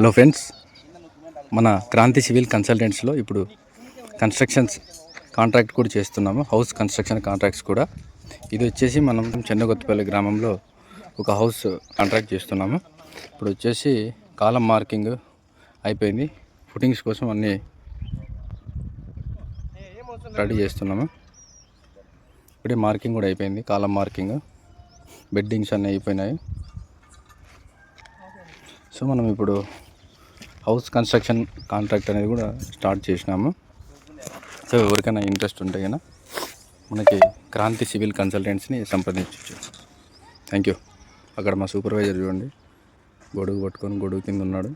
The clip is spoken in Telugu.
హలో ఫ్రెండ్స్, మన క్రాంతి సివిల్ కన్సల్టెంట్స్లో ఇప్పుడు కన్స్ట్రక్షన్స్ కాంట్రాక్ట్ కూడా చేస్తున్నాము. హౌస్ కన్స్ట్రక్షన్ కాంట్రాక్ట్స్ కూడా. ఇది వచ్చేసి మనం చెన్నగొత్తపల్లి గ్రామంలో ఒక హౌస్ కాంట్రాక్ట్ చేస్తున్నాము. ఇప్పుడు వచ్చేసి కాలం మార్కింగ్ అయిపోయింది. ఫుటింగ్స్ కోసం అన్నీ రెడీ చేస్తున్నాము. ఇప్పుడే మార్కింగ్ కూడా అయిపోయింది. కాలం మార్కింగ్, బెడ్డింగ్స్ అన్నీ అయిపోయినాయి. సో మనం ఇప్పుడు హౌస్ కన్స్ట్రక్షన్ కాంట్రాక్ట్ అనేది కూడా స్టార్ట్ చేసినాము. సో ఎవరికైనా ఇంట్రెస్ట్ ఉంటే కనుక మనకి క్రాంతి సివిల్ కన్సల్టెంట్స్ని సంప్రదించవచ్చు. Thank you. అక్కడ మా సూపర్వైజర్ చూడండి, గొడుగు పట్టుకొని గొడుగు కింద ఉన్నాడు.